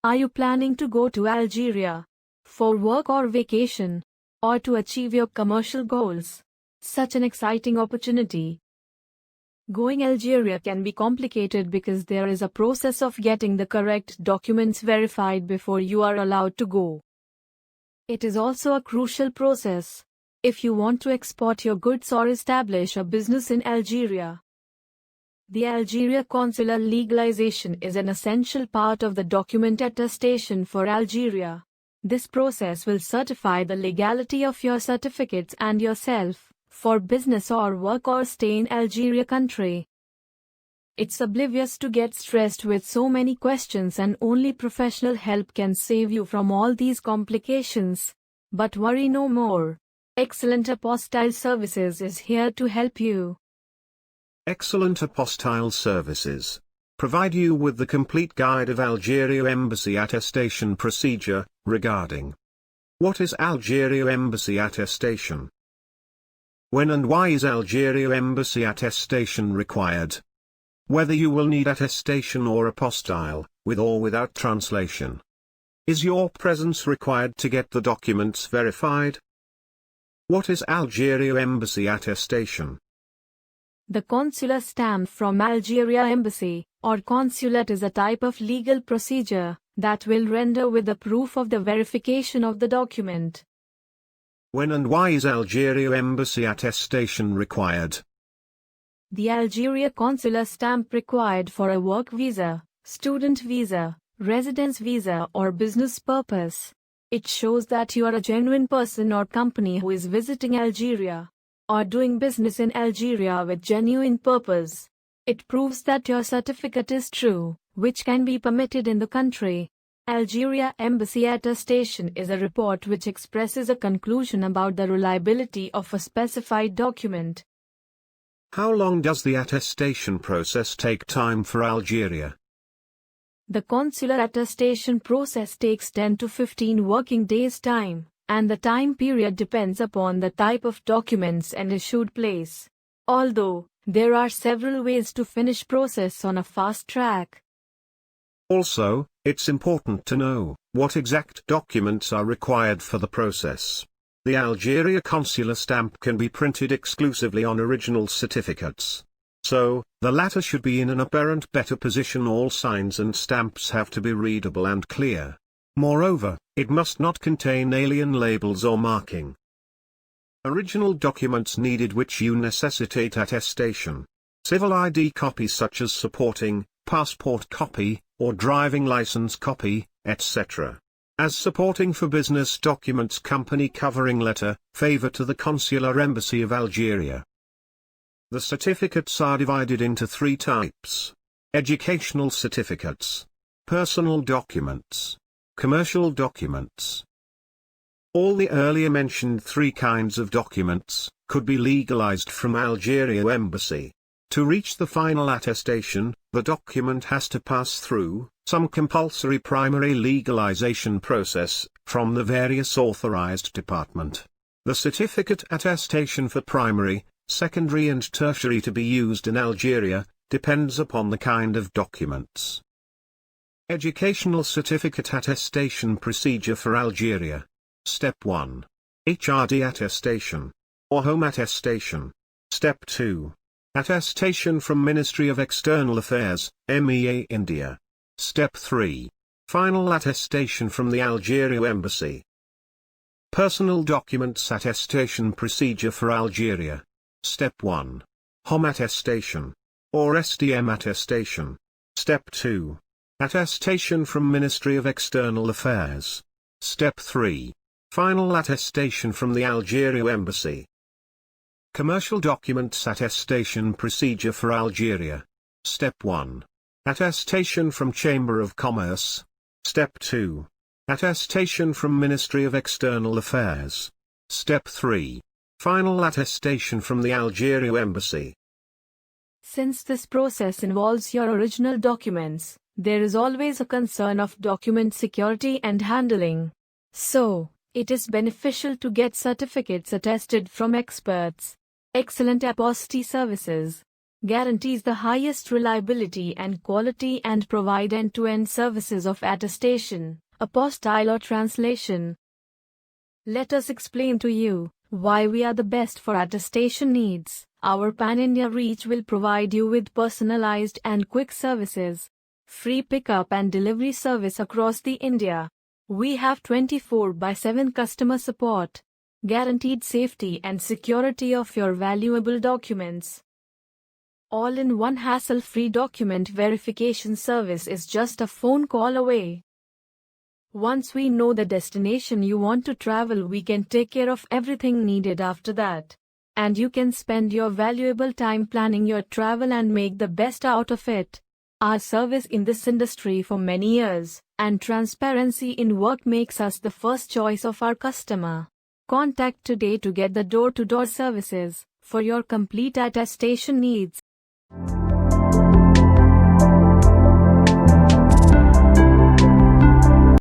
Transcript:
Are you planning to go to Algeria for work or vacation, or to achieve your commercial goals? Such an exciting opportunity. Going Algeria can be complicated because there is a process of getting the correct documents verified before you are allowed to go. It is also a crucial process if you want to export your goods or establish a business in Algeria. The Algeria consular legalization is an essential part of the document attestation for Algeria. This process will certify the legality of your certificates and yourself for business or work or stay in Algeria country. It's oblivious to get stressed with so many questions, and only professional help can save you from all these complications. But worry no more. Excellent Apostille Services is here to help you. Excellent Apostille Services provide you with the complete guide of Algeria Embassy attestation procedure regarding what is Algeria Embassy attestation, when and why is Algeria Embassy attestation required, whether you will need attestation or apostille, with or without translation, is your presence required to get the documents verified. What is Algeria Embassy attestation? The consular stamp from Algeria Embassy, or consulate, is a type of legal procedure that will render with the proof of the verification of the document. When and why is Algeria Embassy attestation required? The Algeria consular stamp required for a work visa, student visa, residence visa or business purpose. It shows that you are a genuine person or company who is visiting Algeria or doing business in Algeria with genuine purpose. It proves that your certificate is true, which can be permitted in the country. Algeria Embassy attestation is a report which expresses a conclusion about the reliability of a specified document. How long does the attestation process take time for Algeria? The consular attestation process takes 10 to 15 working days time, and the time period depends upon the type of documents and issued place. Although, there are several ways to finish process on a fast track. Also, it's important to know what exact documents are required for the process. The Algeria consular stamp can be printed exclusively on original certificates. So, the latter should be in an apparent better position. All signs and stamps have to be readable and clear. Moreover, it must not contain alien labels or marking. Original documents needed which you necessitate attestation. Civil ID copies such as supporting, passport copy, or driving license copy, etc. As supporting for business documents, company covering letter, favor to the Consular Embassy of Algeria. The certificates are divided into 3 types: educational certificates, personal documents, commercial documents. All the earlier mentioned 3 kinds of documents could be legalized from Algeria Embassy. To reach the final attestation, the document has to pass through some compulsory primary legalization process from the various authorized department. The certificate attestation for primary, secondary and tertiary to be used in Algeria depends upon the kind of documents. Educational certificate attestation procedure for Algeria. Step 1. HRD attestation, or home attestation. Step 2. Attestation from Ministry of External Affairs, MEA India. Step 3. Final attestation from the Algeria Embassy. Personal documents attestation procedure for Algeria. Step 1. Home attestation, or SDM attestation. Step 2. Attestation from Ministry of External Affairs. Step 3. Final attestation from the Algeria Embassy. Commercial documents attestation procedure for Algeria. Step 1. Attestation from Chamber of Commerce. Step 2. Attestation from Ministry of External Affairs. Step 3. Final attestation from the Algeria Embassy. Since this process involves your original documents, there is always a concern of document security and handling. So, it is beneficial to get certificates attested from experts. Excellent Apostille Services. guarantees the highest reliability and quality and provide end-to-end services of attestation, apostille or translation. Let us explain to you why we are the best for attestation needs. Our pan-India reach will provide you with personalized and quick services. Free pickup and delivery service across the India. We have 24/7 customer support. Guaranteed safety and security of your valuable documents. All-in-one hassle-free document verification service is just a phone call away. Once we know the destination you want to travel, we can take care of everything needed after that. And you can spend your valuable time planning your travel and make the best out of it. Our service in this industry for many years, and transparency in work makes us the first choice of our customer. Contact today to get the door-to-door services for your complete attestation needs.